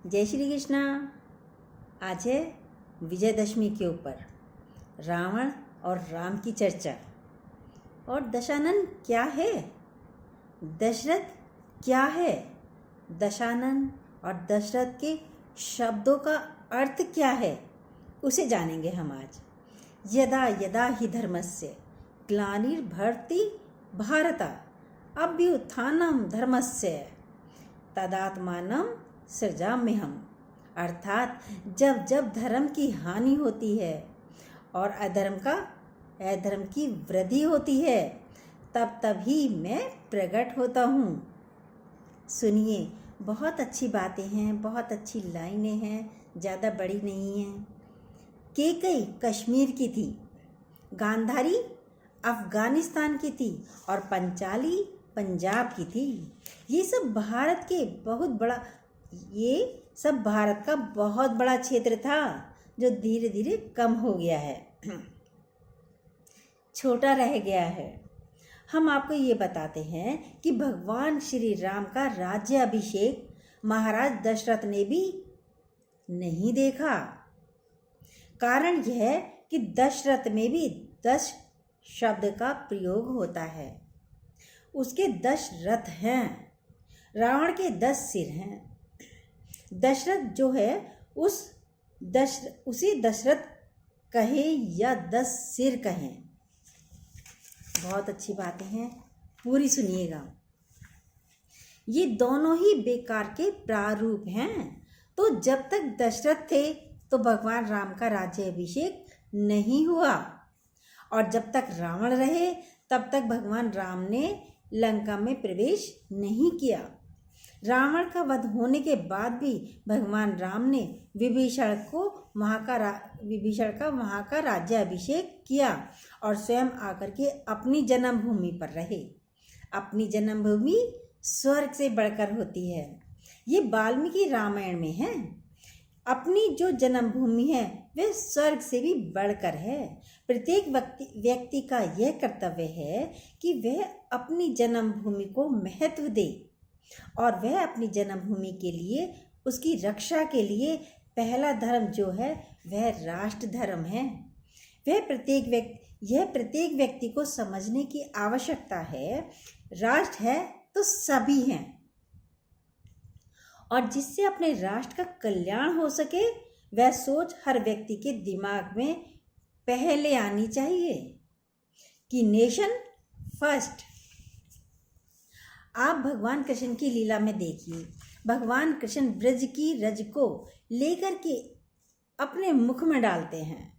जय श्री कृष्णा। आज है विजयदशमी के ऊपर रावण और राम की चर्चा। और दशानन क्या है, दशरथ क्या है, दशानन और दशरथ के शब्दों का अर्थ क्या है, उसे जानेंगे हम आज। यदा यदा हि धर्मस्य ग्लानिर्भवति भारत अभ्युत्थानं धर्मस्य तदात्मानं सृजाम्यहम्। अर्थात जब जब धर्म की हानि होती है और अधर्म की वृद्धि होती है, तब तभी मैं प्रकट होता हूँ। सुनिए, बहुत अच्छी बातें हैं, बहुत अच्छी लाइनें हैं, ज़्यादा बड़ी नहीं हैं। कैकई कश्मीर की थी, गांधारी अफ़गानिस्तान की थी और पंचाली पंजाब की थी। ये सब भारत का बहुत बड़ा क्षेत्र था, जो धीरे धीरे कम हो गया है, छोटा रह गया है। हम आपको ये बताते हैं कि भगवान श्री राम का राज्याभिषेक महाराज दशरथ ने भी नहीं देखा। कारण यह है कि दशरथ में भी 10 शब्द का प्रयोग होता है। उसके 10 रथ हैं, रावण के 10 सिर हैं। दशरथ जो है उसी दशरथ कहे या 10 सिर कहें। बहुत अच्छी बातें हैं, पूरी सुनिएगा। ये दोनों ही बेकार के प्रारूप हैं। तो जब तक दशरथ थे तो भगवान राम का राज्याभिषेक नहीं हुआ, और जब तक रावण रहे तब तक भगवान राम ने लंका में प्रवेश नहीं किया। रावण का वध होने के बाद भी भगवान राम ने विभीषण का वहाँ का राज्याभिषेक किया और स्वयं आकर के अपनी जन्मभूमि पर रहे। अपनी जन्मभूमि स्वर्ग से बढ़कर होती है, ये वाल्मीकि रामायण में है। अपनी जो जन्मभूमि है वह स्वर्ग से भी बढ़कर है। प्रत्येक व्यक्ति का यह कर्तव्य है कि वह अपनी जन्मभूमि को महत्व दे, और वह अपनी जन्मभूमि के लिए, उसकी रक्षा के लिए पहला धर्म जो है वह राष्ट्र धर्म है। यह प्रत्येक व्यक्ति को समझने की आवश्यकता है। राष्ट्र है तो सभी हैं, और जिससे अपने राष्ट्र का कल्याण हो सके वह सोच हर व्यक्ति के दिमाग में पहले आनी चाहिए कि नेशन फर्स्ट। आप भगवान कृष्ण की लीला में देखिए, भगवान कृष्ण ब्रज की रज को लेकर के अपने मुख में डालते हैं,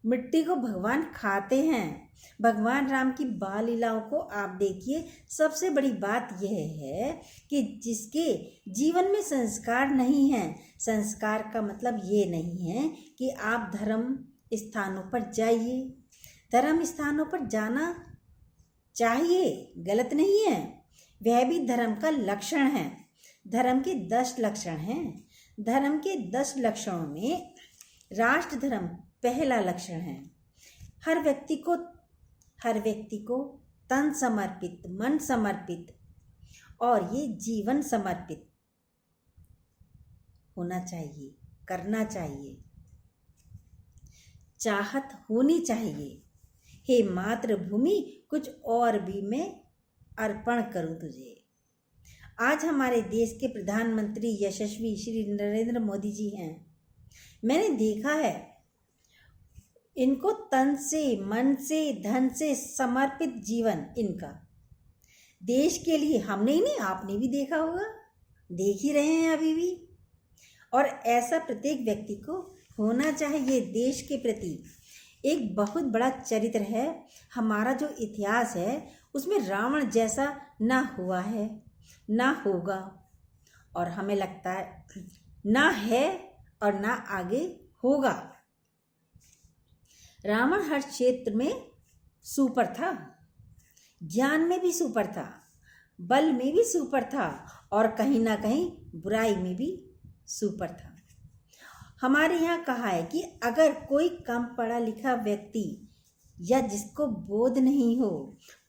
मिट्टी को भगवान खाते हैं। भगवान राम की बाल लीलाओं को आप देखिए। सबसे बड़ी बात यह है कि जिसके जीवन में संस्कार नहीं है, संस्कार का मतलब ये नहीं है कि आप धर्म स्थानों पर जाइए। धर्म स्थानों पर जाना चाहिए, गलत नहीं है, वह भी धर्म का लक्षण है। धर्म के 10 लक्षण हैं। धर्म के 10 लक्षणों में राष्ट्र धर्म पहला लक्षण है। हर व्यक्ति को तन समर्पित, मन समर्पित और ये जीवन समर्पित होना चाहिए, करना चाहिए। चाहत होनी चाहिए, हे मातृभूमि कुछ और भी मैं अर्पण करूं तुझे। आज हमारे देश के प्रधानमंत्री यशस्वी श्री नरेंद्र मोदी जी हैं। मैंने देखा है इनको तन से, मन से, धन से समर्पित जीवन इनका। देश के लिए हमने ही नहीं, आपने भी देखा होगा, देख ही रहे हैं अभी भी। और ऐसा प्रत्येक व्यक्ति को होना चाहिए। देश के प्रति एक बहुत बड़ा चरित्र है। हमारा जो इतिहास है उसमें रावण जैसा ना हुआ है, ना होगा, और हमें लगता है ना है और ना आगे होगा। रावण हर क्षेत्र में सुपर था, ज्ञान में भी सुपर था, बल में भी सुपर था, और कहीं ना कहीं बुराई में भी सुपर था। हमारे यहाँ कहा है कि अगर कोई कम पढ़ा लिखा व्यक्ति या जिसको बोध नहीं हो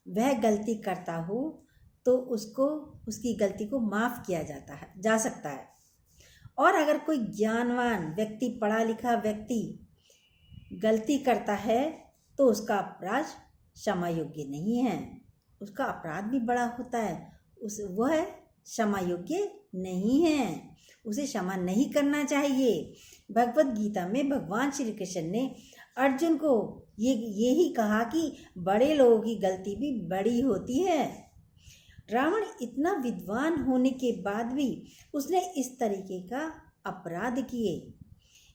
वह गलती करता हो तो उसकी गलती को माफ़ किया जा सकता है। और अगर कोई ज्ञानवान व्यक्ति, पढ़ा लिखा व्यक्ति गलती करता है तो उसका अपराध क्षमा योग्य नहीं है, उसका अपराध भी बड़ा होता है, वह क्षमा योग्य नहीं है, उसे क्षमा नहीं करना चाहिए। भगवत गीता में भगवान श्री कृष्ण ने अर्जुन को यही कहा कि बड़े लोगों की गलती भी बड़ी होती है। रावण इतना विद्वान होने के बाद भी उसने इस तरीके का अपराध किए,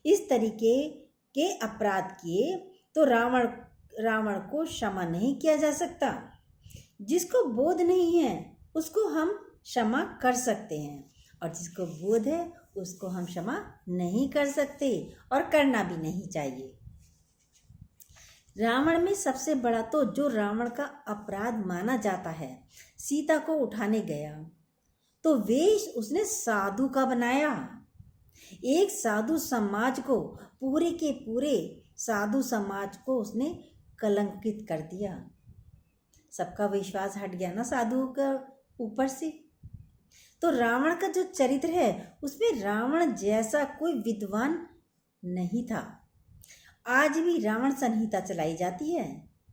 इस तरीके के अपराध किए तो रावण को क्षमा नहीं किया जा सकता। जिसको बोध नहीं है उसको हम क्षमा कर सकते हैं, और जिसको बोध है उसको हम क्षमा नहीं कर सकते और करना भी नहीं चाहिए। रावण में सबसे बड़ा तो जो रावण का अपराध माना जाता है, सीता को उठाने गया तो वेश उसने साधु का बनाया। एक साधु समाज को, पूरे के पूरे साधु समाज को उसने कलंकित कर दिया। सबका विश्वास हट गया ना साधुओं का ऊपर से। तो रावण का जो चरित्र है उसमें रावण जैसा कोई विद्वान नहीं था। आज भी रावण संहिता चलाई जाती है,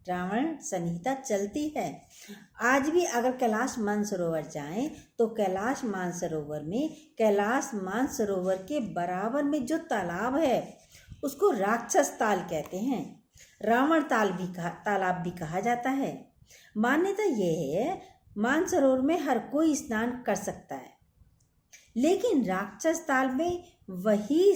रावण संहिता चलती है। आज भी अगर कैलाश मानसरोवर जाएं तो कैलाश मानसरोवर के बराबर में जो तालाब है उसको राक्षस ताल कहते हैं, रावण तालाब भी कहा जाता है। मान्यता यह है मानसरोवर में हर कोई स्नान कर सकता है, लेकिन राक्षस ताल में वही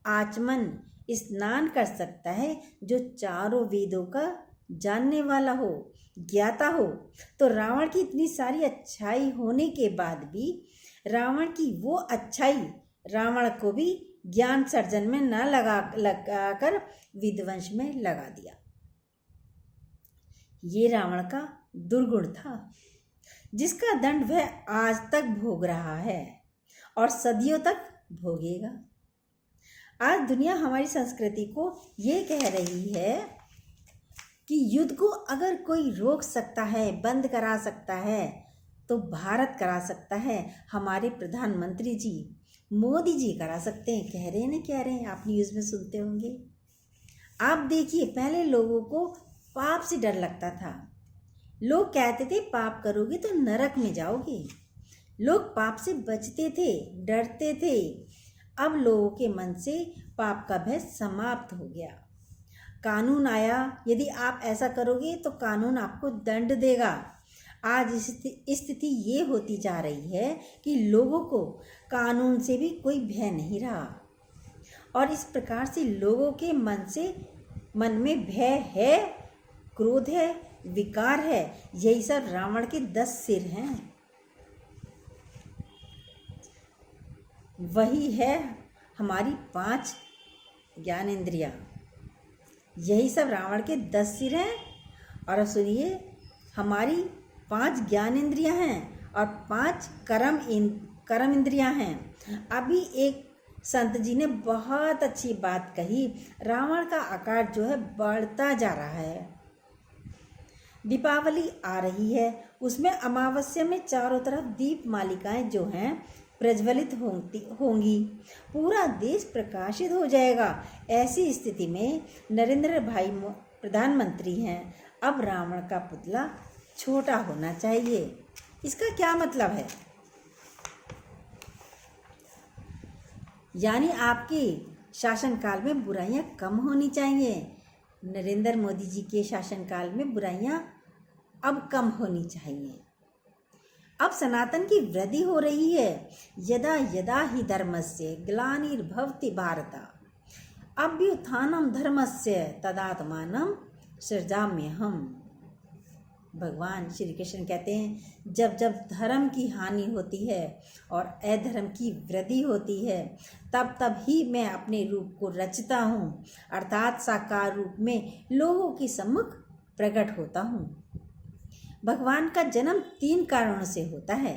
आचमन स्नान कर सकता है जो चारों वेदों का जानने वाला हो, ज्ञाता हो। तो रावण की इतनी सारी अच्छाई होने के बाद भी रावण की वो अच्छाई रावण को भी ज्ञान सर्जन में न लगाकर विध्वंस में लगा दिया। ये रावण का दुर्गुण था, जिसका दंड वह आज तक भोग रहा है और सदियों तक भोगेगा। आज दुनिया हमारी संस्कृति को ये कह रही है कि युद्ध को अगर कोई रोक सकता है, बंद करा सकता है तो भारत करा सकता है। हमारे प्रधानमंत्री जी मोदी जी करा सकते हैं, कह रहे हैं, आप न्यूज़ में सुनते होंगे। आप देखिए, पहले लोगों को पाप से डर लगता था। लोग कहते थे पाप करोगे तो नरक में जाओगे। लोग पाप से बचते थे, डरते थे। अब लोगों के मन से पाप का भय समाप्त हो गया। कानून आया, यदि आप ऐसा करोगे तो कानून आपको दंड देगा। आज स्थिति ये होती जा रही है कि लोगों को कानून से भी कोई भय नहीं रहा, और इस प्रकार से लोगों के मन में भय है, क्रोध है, विकार है। यही सब रावण के 10 सिर हैं। वही है हमारी 5 ज्ञानेंद्रियाँ, यही सब रावण के 10 सिर हैं। और सुनिए, हमारी 5 ज्ञानेंद्रियाँ हैं और 5 कर्म इंद्रियाँ हैं। अभी एक संत जी ने बहुत अच्छी बात कही, रावण का आकार जो है बढ़ता जा रहा है। दीपावली आ रही है, उसमें अमावस्या में चारों तरफ दीप मालिकाएं जो हैं प्रज्वलित होंगी, पूरा देश प्रकाशित हो जाएगा। ऐसी स्थिति में नरेंद्र भाई प्रधानमंत्री हैं, अब रावण का पुतला छोटा होना चाहिए। इसका क्या मतलब है? यानी आपके शासनकाल में बुराइयां कम होनी चाहिए। नरेंद्र मोदी जी के शासनकाल में बुराइयां अब कम होनी चाहिए। अब सनातन की वृद्धि हो रही है। यदा यदा ही धर्मस्य ग्लानिर्भवति भारत अभ्युत्थानं धर्मस्य तदात्मानं सृजाम्यहम्। भगवान श्री कृष्ण कहते हैं, जब जब धर्म की हानि होती है और अधर्म की वृद्धि होती है, तब तब ही मैं अपने रूप को रचता हूँ, अर्थात साकार रूप में लोगों के सम्मुख प्रकट होता हूँ। भगवान का जन्म 3 कारणों से होता है।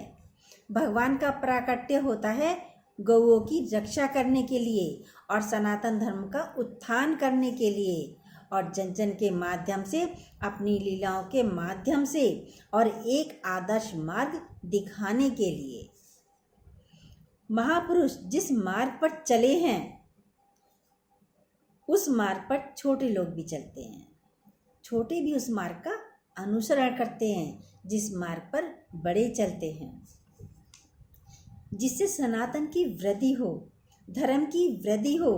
भगवान का प्राकट्य होता है गौओं की रक्षा करने के लिए और सनातन धर्म का उत्थान करने के लिए, और जन जन के माध्यम से, अपनी लीलाओं के माध्यम से, और एक आदर्श मार्ग दिखाने के लिए। महापुरुष जिस मार्ग पर चले हैं उस मार्ग पर छोटे लोग भी चलते हैं। छोटे भी उस मार्ग का अनुसरण करते हैं जिस मार्ग पर बड़े चलते हैं। जिससे सनातन की वृद्धि हो, धर्म की वृद्धि हो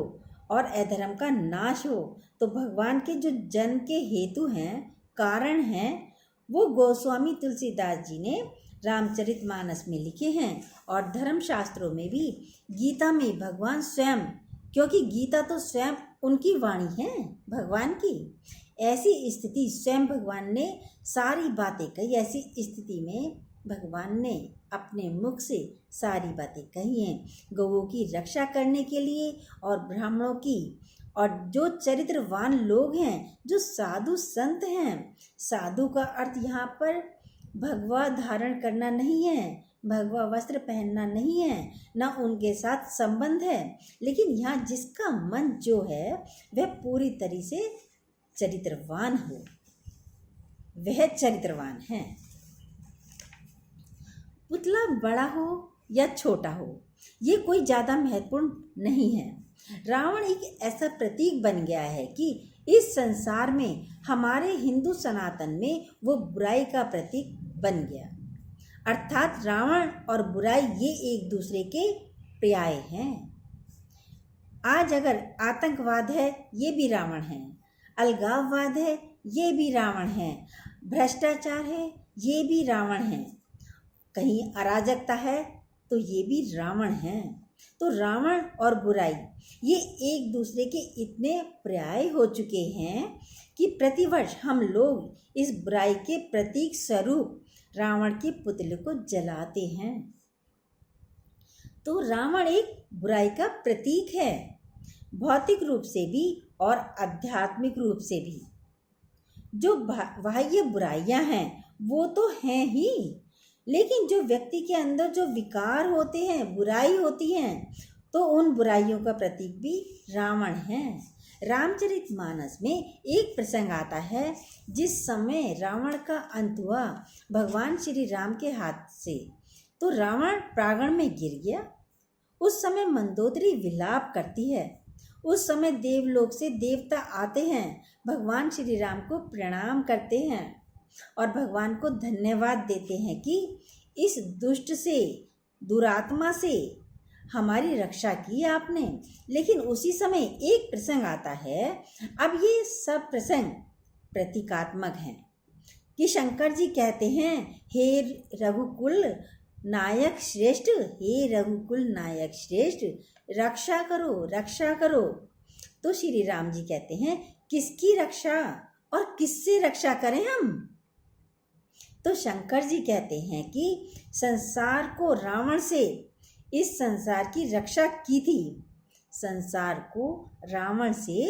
और अधर्म का नाश हो। तो भगवान के जो जन्म के हेतु हैं, कारण हैं, वो गोस्वामी तुलसीदास जी ने रामचरितमानस में लिखे हैं। और धर्म शास्त्रों में भी, गीता में भगवान स्वयं, क्योंकि गीता तो स्वयं उनकी वाणी है भगवान की, ऐसी स्थिति स्वयं भगवान ने सारी बातें कही। ऐसी स्थिति में भगवान ने अपने मुख से सारी बातें कही हैं, गौओं की रक्षा करने के लिए और ब्राह्मणों की, और जो चरित्रवान लोग हैं, जो साधु संत हैं। साधु का अर्थ यहाँ पर भगवा धारण करना नहीं है, भगवा वस्त्र पहनना नहीं है, ना उनके साथ संबंध है, लेकिन यहाँ जिसका मन जो है वह पूरी तरह से चरित्रवान हो, वह चरित्रवान है। पुतला बड़ा हो या छोटा हो, ये कोई ज़्यादा महत्वपूर्ण नहीं है। रावण एक ऐसा प्रतीक बन गया है कि इस संसार में, हमारे हिंदू सनातन में, वो बुराई का प्रतीक बन गया। अर्थात रावण और बुराई ये एक दूसरे के पर्याय हैं। आज अगर आतंकवाद है, ये भी रावण है। अलगाववाद है, ये भी रावण है। भ्रष्टाचार है, ये भी रावण है। कहीं अराजकता है तो ये भी रावण है। तो रावण और बुराई ये एक दूसरे के इतने पर्याय हो चुके हैं कि प्रतिवर्ष हम लोग इस बुराई के प्रतीक स्वरूप रावण के पुतले को जलाते हैं। तो रावण एक बुराई का प्रतीक है, भौतिक रूप से भी और आध्यात्मिक रूप से भी। जो बाह्य बुराइयां हैं वो तो हैं ही, लेकिन जो व्यक्ति के अंदर जो विकार होते हैं, बुराई होती हैं, तो उन बुराइयों का प्रतीक भी रावण है। रामचरितमानस में एक प्रसंग आता है जिस समय रावण का अंत हुआ भगवान श्री राम के हाथ से, तो रावण प्रांगण में गिर गया। उस समय मंदोदरी विलाप करती है। उस समय देवलोक से देवता आते हैं, भगवान श्री राम को प्रणाम करते हैं और भगवान को धन्यवाद देते हैं कि इस दुष्ट से, दुरात्मा से हमारी रक्षा की आपने। लेकिन उसी समय एक प्रसंग आता है, अब ये सब प्रसंग प्रतीकात्मक हैं, कि शंकर जी कहते हैं, हे रघुकुल नायक श्रेष्ठ, हे रघुकुल नायक श्रेष्ठ, रक्षा करो, रक्षा करो। तो श्री राम जी कहते हैं, किसकी रक्षा और किससे रक्षा करें हम? तो शंकर जी कहते हैं कि संसार को रावण से इस संसार की रक्षा की थी, संसार को रावण से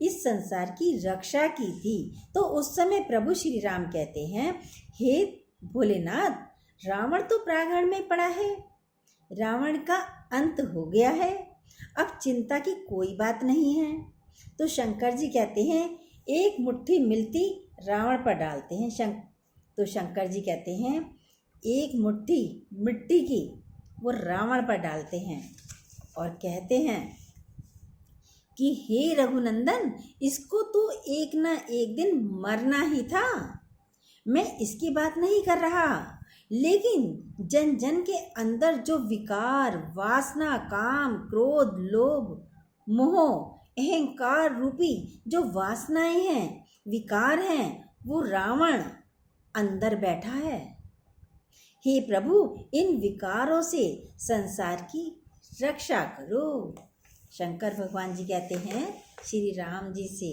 इस संसार की रक्षा की थी। तो उस समय प्रभु श्री राम कहते हैं, हे भोलेनाथ, रावण तो प्रांगण में पड़ा है, रावण का अंत हो गया है, अब चिंता की कोई बात नहीं है। तो शंकर जी कहते हैं, एक मुट्ठी मिलती रावण पर डालते हैं। तो शंकर जी कहते हैं, एक मुट्ठी मिट्टी की वो रावण पर डालते हैं और कहते हैं कि हे रघुनंदन, इसको तो एक ना एक दिन मरना ही था। मैं इसकी बात नहीं कर रहा, लेकिन जन जन के अंदर जो विकार, वासना, काम, क्रोध, लोभ, मोह, अहंकार रूपी जो वासनाएं हैं, विकार हैं, वो रावण अंदर बैठा है। हे प्रभु, इन विकारों से संसार की रक्षा करो। शंकर भगवान जी कहते हैं श्री राम जी से।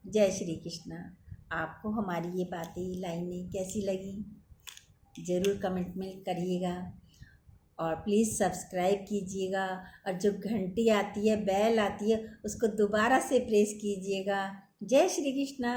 जय श्री कृष्णा। आपको हमारी ये बातें, लाइनें कैसी लगी ज़रूर कमेंट में करिएगा और प्लीज़ सब्सक्राइब कीजिएगा, और जो घंटी आती है, बेल आती है, उसको दोबारा से प्रेस कीजिएगा। जय श्री कृष्णा।